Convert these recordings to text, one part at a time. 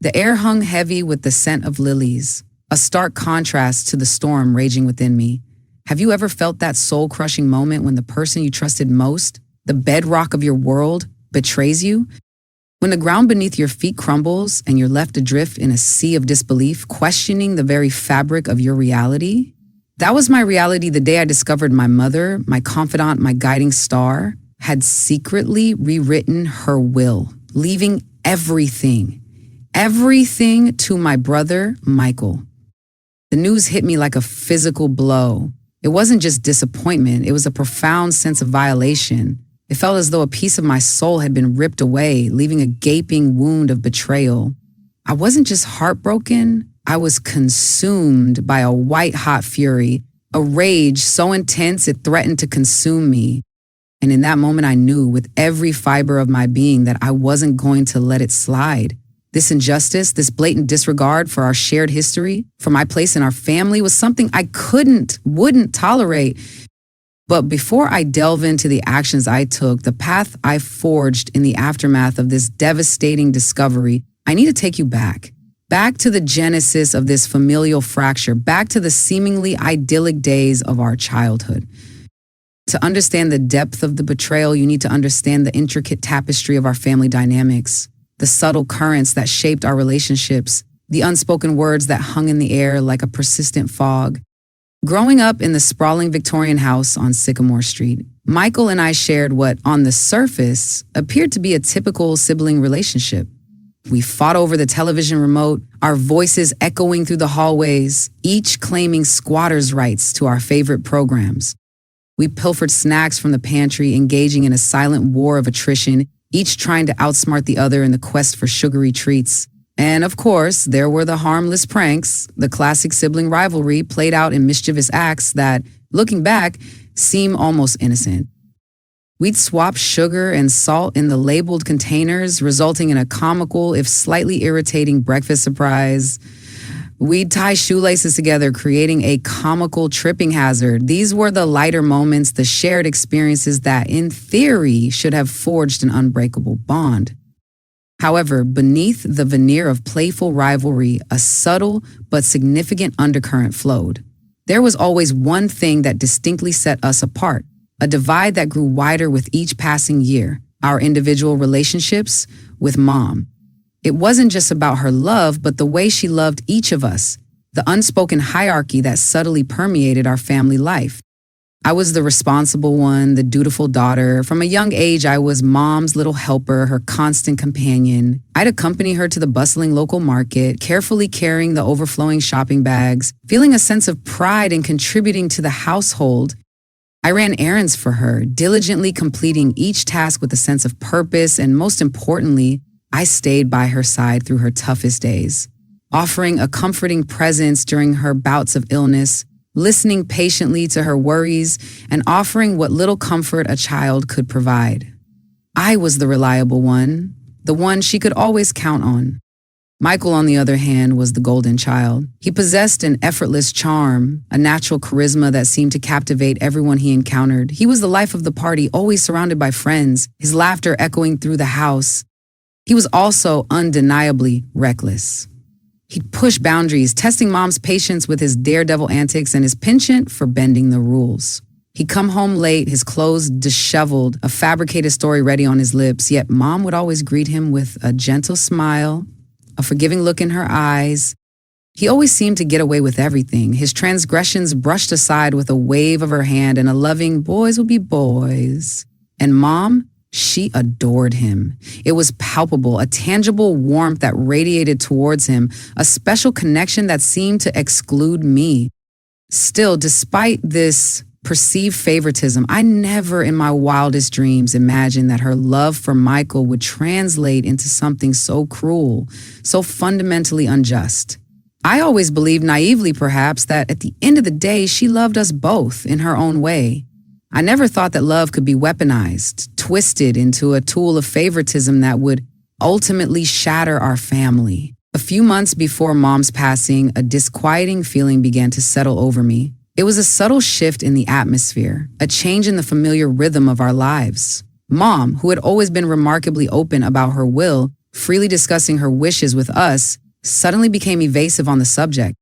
The air hung heavy with the scent of lilies, a stark contrast to the storm raging within me. Have you ever felt that soul-crushing moment when the person you trusted most, the bedrock of your world, betrays you? When the ground beneath your feet crumbles and you're left adrift in a sea of disbelief, questioning the very fabric of your reality? That was my reality the day I discovered my mother, my confidant, my guiding star, had secretly rewritten her will, leaving everything to my brother, Michael. The news hit me like a physical blow. It wasn't just disappointment, it was a profound sense of violation. It felt as though a piece of my soul had been ripped away, leaving a gaping wound of betrayal. I wasn't just heartbroken, I was consumed by a white-hot fury, a rage so intense it threatened to consume me. And in that moment, I knew with every fiber of my being that I wasn't going to let it slide. This injustice, this blatant disregard for our shared history, for my place in our family, was something I wouldn't tolerate. But before I delve into the actions I took, the path I forged in the aftermath of this devastating discovery, I need to take you back to the genesis of this familial fracture, back to the seemingly idyllic days of our childhood. To understand the depth of the betrayal, you need to understand the intricate tapestry of our family dynamics, the subtle currents that shaped our relationships, the unspoken words that hung in the air like a persistent fog. Growing up in the sprawling Victorian house on Sycamore Street, Michael and I shared what, on the surface, appeared to be a typical sibling relationship. We fought over the television remote, our voices echoing through the hallways, each claiming squatters' rights to our favorite programs. We pilfered snacks from the pantry, engaging in a silent war of attrition, each trying to outsmart the other in the quest for sugary treats. And of course, there were the harmless pranks, the classic sibling rivalry played out in mischievous acts that, looking back, seem almost innocent. We'd swap sugar and salt in the labeled containers, resulting in a comical, if slightly irritating, breakfast surprise. We'd tie shoelaces together, creating a comical tripping hazard. These were the lighter moments, the shared experiences that, in theory, should have forged an unbreakable bond. However, beneath the veneer of playful rivalry, a subtle but significant undercurrent flowed. There was always one thing that distinctly set us apart, a divide that grew wider with each passing year, our individual relationships with Mom. It wasn't just about her love, but the way she loved each of us, the unspoken hierarchy that subtly permeated our family life. I was the responsible one, the dutiful daughter. From a young age, I was Mom's little helper, her constant companion. I'd accompany her to the bustling local market, carefully carrying the overflowing shopping bags, feeling a sense of pride in contributing to the household. I ran errands for her, diligently completing each task with a sense of purpose, and most importantly, I stayed by her side through her toughest days, offering a comforting presence during her bouts of illness, listening patiently to her worries, and offering what little comfort a child could provide. I was the reliable one, the one she could always count on. Michael, on the other hand, was the golden child. He possessed an effortless charm, a natural charisma that seemed to captivate everyone he encountered. He was the life of the party, always surrounded by friends, his laughter echoing through the house. He was also undeniably reckless. He'd push boundaries, testing Mom's patience with his daredevil antics and his penchant for bending the rules. He'd come home late, his clothes disheveled, a fabricated story ready on his lips, yet Mom would always greet him with a gentle smile, a forgiving look in her eyes. He always seemed to get away with everything, his transgressions brushed aside with a wave of her hand and a loving, boys will be boys. And Mom, she adored him. It was palpable, a tangible warmth that radiated towards him, a special connection that seemed to exclude me. Still, despite this perceived favoritism, I never in my wildest dreams imagined that her love for Michael would translate into something so cruel, so fundamentally unjust. I always believed naively, perhaps, that at the end of the day, she loved us both in her own way. I never thought that love could be weaponized, twisted into a tool of favoritism that would ultimately shatter our family. A few months before Mom's passing, a disquieting feeling began to settle over me. It was a subtle shift in the atmosphere, a change in the familiar rhythm of our lives. Mom, who had always been remarkably open about her will, freely discussing her wishes with us, suddenly became evasive on the subject.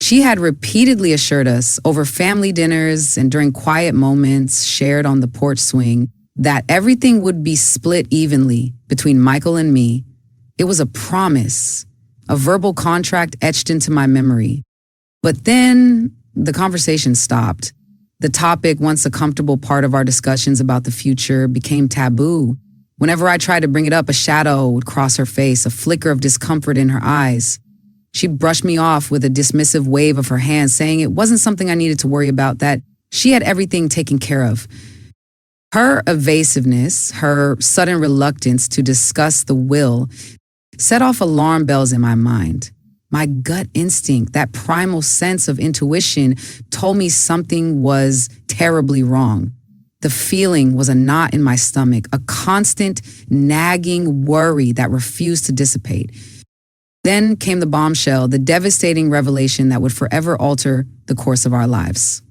She had repeatedly assured us over family dinners and during quiet moments shared on the porch swing that everything would be split evenly between Michael and me. It was a promise, a verbal contract etched into my memory. But then the conversation stopped. The topic, once a comfortable part of our discussions about the future, became taboo. Whenever I tried to bring it up, a shadow would cross her face, a flicker of discomfort in her eyes. She brushed me off with a dismissive wave of her hand, saying it wasn't something I needed to worry about, that she had everything taken care of. Her evasiveness, her sudden reluctance to discuss the will, set off alarm bells in my mind. My gut instinct, that primal sense of intuition, told me something was terribly wrong. The feeling was a knot in my stomach, a constant, nagging worry that refused to dissipate. Then came the bombshell, the devastating revelation that would forever alter the course of our lives.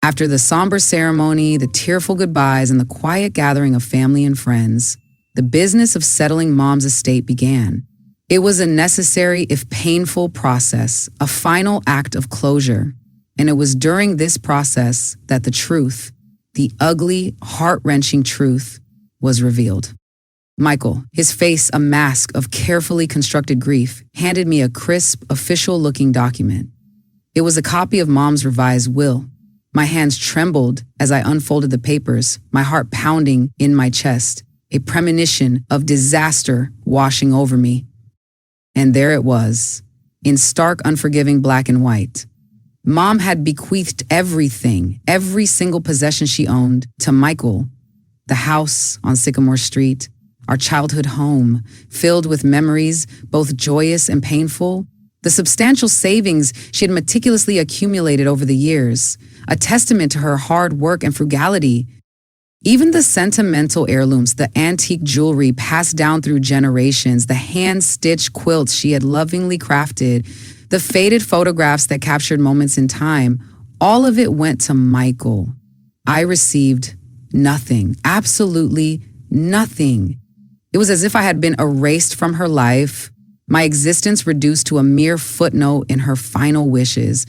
After the somber ceremony, the tearful goodbyes, and the quiet gathering of family and friends, the business of settling Mom's estate began. It was a necessary, if painful, process, a final act of closure. And it was during this process that the truth, the ugly, heart-wrenching truth, was revealed. Michael, his face a mask of carefully constructed grief, handed me a crisp, official-looking document. It was a copy of Mom's revised will. My hands trembled as I unfolded the papers, my heart pounding in my chest, a premonition of disaster washing over me. And there it was, in stark, unforgiving black and white. Mom had bequeathed everything, every single possession she owned, to Michael. The house on Sycamore Street, our childhood home, filled with memories, both joyous and painful. The substantial savings she had meticulously accumulated over the years, a testament to her hard work and frugality. Even the sentimental heirlooms, the antique jewelry passed down through generations, the hand-stitched quilts she had lovingly crafted, the faded photographs that captured moments in time, all of it went to Michael. I received nothing, absolutely nothing. It was as if I had been erased from her life, my existence reduced to a mere footnote in her final wishes.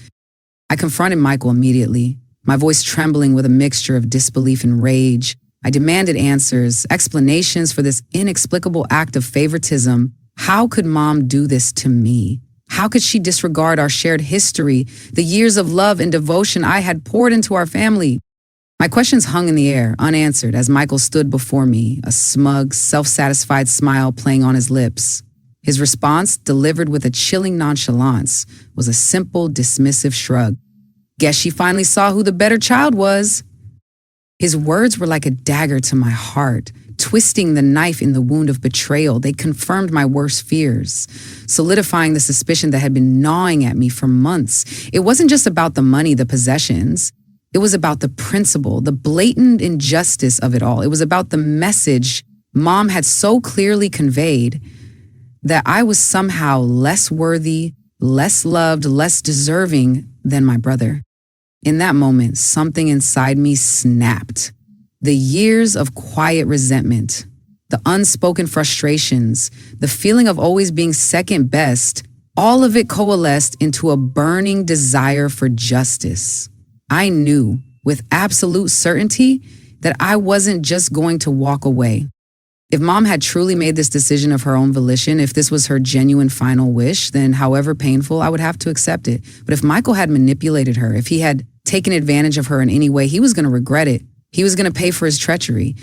I confronted Michael immediately, my voice trembling with a mixture of disbelief and rage. I demanded answers, explanations for this inexplicable act of favoritism. How could Mom do this to me? How could she disregard our shared history, the years of love and devotion I had poured into our family? My questions hung in the air, unanswered, as Michael stood before me, a smug, self-satisfied smile playing on his lips. His response, delivered with a chilling nonchalance, was a simple, dismissive shrug. Guess she finally saw who the better child was. His words were like a dagger to my heart, twisting the knife in the wound of betrayal. They confirmed my worst fears, solidifying the suspicion that had been gnawing at me for months. It wasn't just about the money, the possessions. It was about the principle, the blatant injustice of it all. It was about the message Mom had so clearly conveyed, that I was somehow less worthy, less loved, less deserving than my brother. In that moment, something inside me snapped. The years of quiet resentment, the unspoken frustrations, the feeling of always being second best, all of it coalesced into a burning desire for justice. I knew with absolute certainty that I wasn't just going to walk away. If Mom had truly made this decision of her own volition, if this was her genuine final wish, then however painful, I would have to accept it. But if Michael had manipulated her, if he had taken advantage of her in any way, he was going to regret it. He was going to pay for his treachery.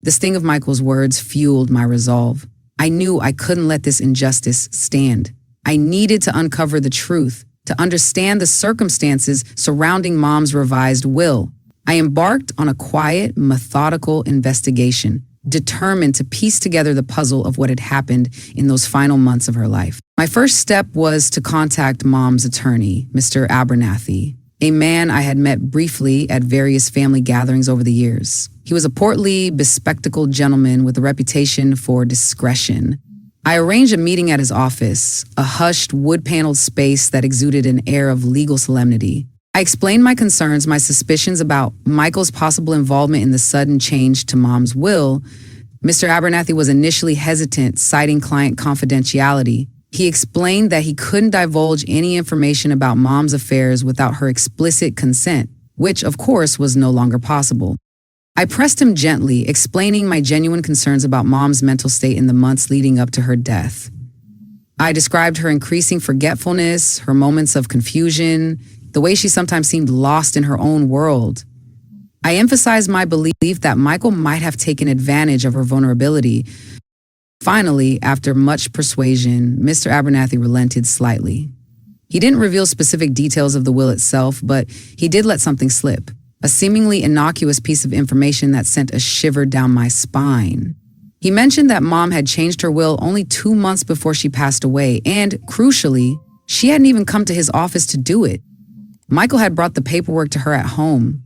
The sting of Michael's words fueled my resolve. I knew I couldn't let this injustice stand. I needed to uncover the truth, to understand the circumstances surrounding Mom's revised will. I embarked on a quiet, methodical investigation, determined to piece together the puzzle of what had happened in those final months of her life. My first step was to contact Mom's attorney, Mr. Abernathy, a man I had met briefly at various family gatherings over the years. He was a portly, bespectacled gentleman with a reputation for discretion. I arranged a meeting at his office, a hushed, wood-paneled space that exuded an air of legal solemnity. I explained my concerns, my suspicions about Michael's possible involvement in the sudden change to Mom's will. Mr. Abernathy was initially hesitant, citing client confidentiality. He explained that he couldn't divulge any information about Mom's affairs without her explicit consent, which, of course, was no longer possible. I pressed him gently, explaining my genuine concerns about Mom's mental state in the months leading up to her death. I described her increasing forgetfulness, her moments of confusion, the way she sometimes seemed lost in her own world. I emphasized my belief that Michael might have taken advantage of her vulnerability. Finally, after much persuasion, Mr. Abernathy relented slightly. He didn't reveal specific details of the will itself, but he did let something slip, a seemingly innocuous piece of information that sent a shiver down my spine. He mentioned that Mom had changed her will only 2 months before she passed away, and, crucially, she hadn't even come to his office to do it. Michael had brought the paperwork to her at home.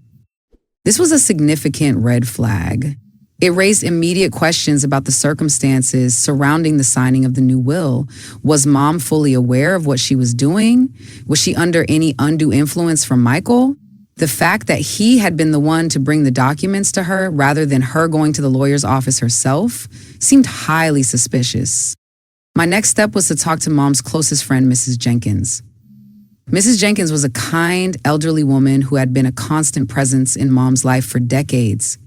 This was a significant red flag. It raised immediate questions about the circumstances surrounding the signing of the new will. Was Mom fully aware of what she was doing? Was she under any undue influence from Michael? The fact that he had been the one to bring the documents to her rather than her going to the lawyer's office herself seemed highly suspicious. My next step was to talk to Mom's closest friend, Mrs. Jenkins. Mrs. Jenkins was a kind, elderly woman who had been a constant presence in Mom's life for decades.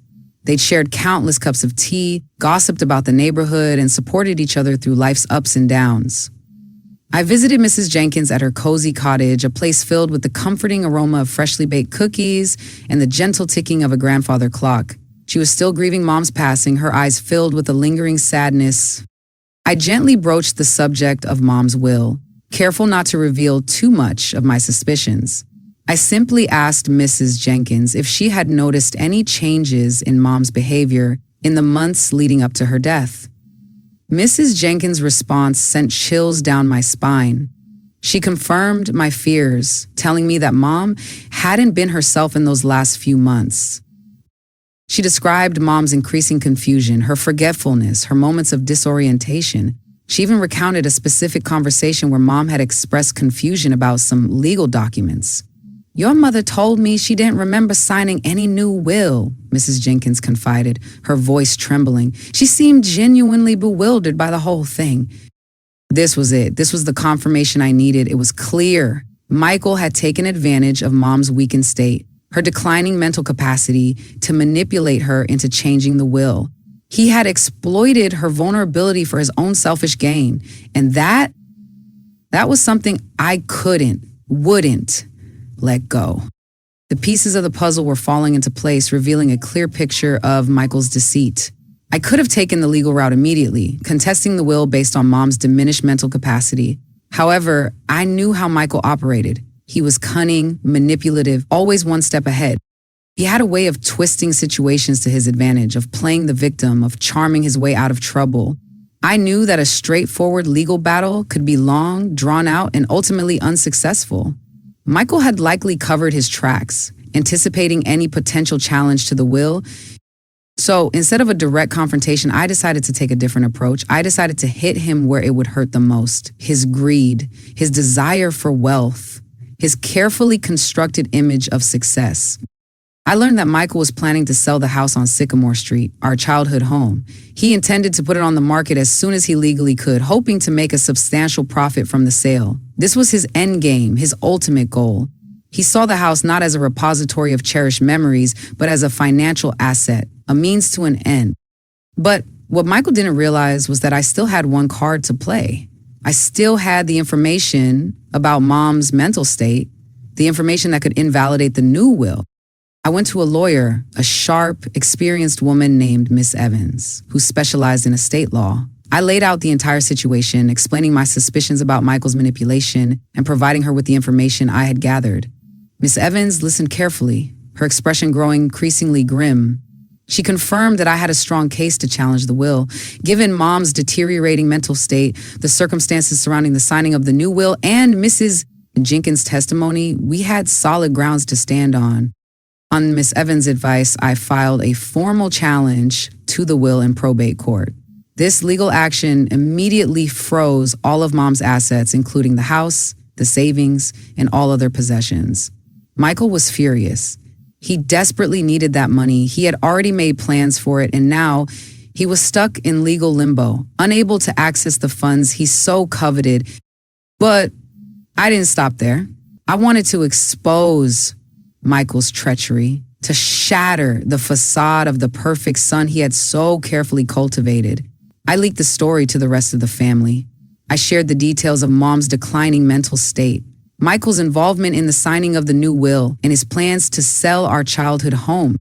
They'd shared countless cups of tea, gossiped about the neighborhood, and supported each other through life's ups and downs. I visited Mrs. Jenkins at her cozy cottage, a place filled with the comforting aroma of freshly baked cookies and the gentle ticking of a grandfather clock. She was still grieving Mom's passing, her eyes filled with a lingering sadness. I gently broached the subject of Mom's will, careful not to reveal too much of my suspicions. I simply asked Mrs. Jenkins if she had noticed any changes in Mom's behavior in the months leading up to her death. Mrs. Jenkins' response sent chills down my spine. She confirmed my fears, telling me that Mom hadn't been herself in those last few months. She described Mom's increasing confusion, her forgetfulness, her moments of disorientation. She even recounted a specific conversation where Mom had expressed confusion about some legal documents. "Your mother told me she didn't remember signing any new will," Mrs. Jenkins confided, her voice trembling. She seemed genuinely bewildered by the whole thing. This was it. This was the confirmation I needed. It was clear. Michael had taken advantage of Mom's weakened state, her declining mental capacity, to manipulate her into changing the will. He had exploited her vulnerability for his own selfish gain. And that was something I wouldn't let go. The pieces of the puzzle were falling into place, revealing a clear picture of Michael's deceit. I could have taken the legal route immediately, contesting the will based on Mom's diminished mental capacity. However, I knew how Michael operated. He was cunning, manipulative, always one step ahead. He had a way of twisting situations to his advantage, of playing the victim, of charming his way out of trouble. I knew that a straightforward legal battle could be long, drawn out, and ultimately unsuccessful. Michael had likely covered his tracks, anticipating any potential challenge to the will. So instead of a direct confrontation, I decided to take a different approach. I decided to hit him where it would hurt the most: his greed, his desire for wealth, his carefully constructed image of success. I learned that Michael was planning to sell the house on Sycamore Street, our childhood home. He intended to put it on the market as soon as he legally could, hoping to make a substantial profit from the sale. This was his end game, his ultimate goal. He saw the house not as a repository of cherished memories, but as a financial asset, a means to an end. But what Michael didn't realize was that I still had one card to play. I still had the information about Mom's mental state, the information that could invalidate the new will. I went to a lawyer, a sharp, experienced woman named Miss Evans, who specialized in estate law. I laid out the entire situation, explaining my suspicions about Michael's manipulation and providing her with the information I had gathered. Miss Evans listened carefully, her expression growing increasingly grim. She confirmed that I had a strong case to challenge the will. Given Mom's deteriorating mental state, the circumstances surrounding the signing of the new will, and Mrs. Jenkins' testimony, we had solid grounds to stand on. On Miss Evans' advice, I filed a formal challenge to the will in probate court. This legal action immediately froze all of Mom's assets, including the house, the savings, and all other possessions. Michael was furious. He desperately needed that money. He had already made plans for it, and now He was stuck in legal limbo, unable to access the funds he so coveted. But I didn't stop there. I wanted to expose Michael's treachery, to shatter the facade of the perfect son he had so carefully cultivated. I leaked the story to the rest of the family. I shared the details of Mom's declining mental state, Michael's involvement in the signing of the new will, and his plans to sell our childhood home.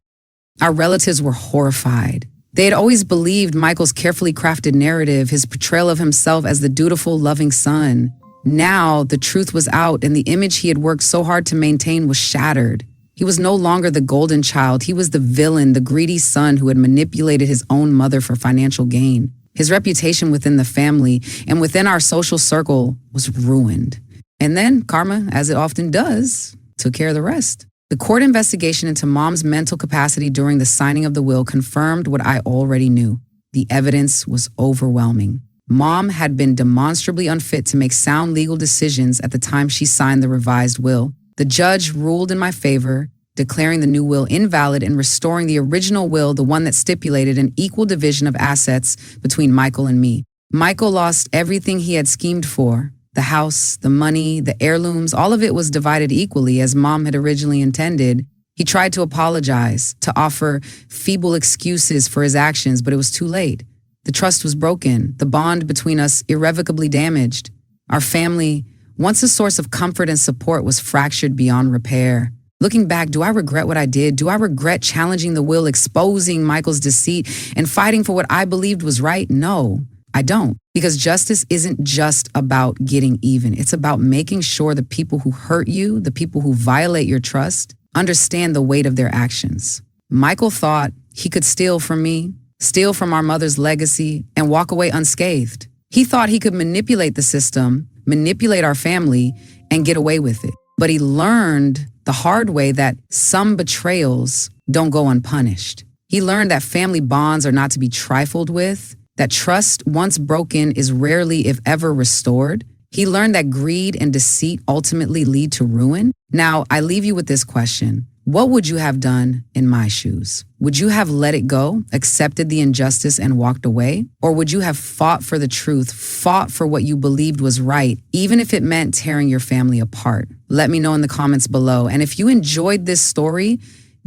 Our relatives were horrified. They had always believed Michael's carefully crafted narrative, his portrayal of himself as the dutiful, loving son. Now, the truth was out, and the image he had worked so hard to maintain was shattered. He was no longer the golden child. He was the villain, the greedy son who had manipulated his own mother for financial gain. His reputation within the family and within our social circle was ruined. And then karma, as it often does, took care of the rest. The court investigation into Mom's mental capacity during the signing of the will confirmed what I already knew. The evidence was overwhelming. Mom had been demonstrably unfit to make sound legal decisions at the time she signed the revised will. The judge ruled in my favor, declaring the new will invalid and restoring the original will, the one that stipulated an equal division of assets between Michael and me. Michael lost everything he had schemed for. The house, the money, the heirlooms, all of it was divided equally as Mom had originally intended. He tried to apologize, to offer feeble excuses for his actions, but it was too late. The trust was broken, the bond between us irrevocably damaged. Our family, once a source of comfort and support, was fractured beyond repair. Looking back, do I regret what I did? Do I regret challenging the will, exposing Michael's deceit, and fighting for what I believed was right? No, I don't. Because justice isn't just about getting even. It's about making sure the people who hurt you, the people who violate your trust, understand the weight of their actions. Michael thought he could steal from me, steal from our mother's legacy, and walk away unscathed. He thought he could manipulate the system, manipulate our family, and get away with it. But he learned the hard way that some betrayals don't go unpunished. He learned that family bonds are not to be trifled with, that trust, once broken, is rarely, if ever, restored. He learned that greed and deceit ultimately lead to ruin. Now, I leave you with this question. What would you have done in my shoes? Would you have let it go, accepted the injustice, and walked away? Or would you have fought for the truth, fought for what you believed was right, even if it meant tearing your family apart? Let me know in the comments below. And if you enjoyed this story,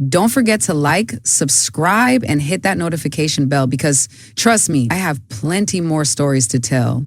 don't forget to like, subscribe, and hit that notification bell because, trust me, I have plenty more stories to tell.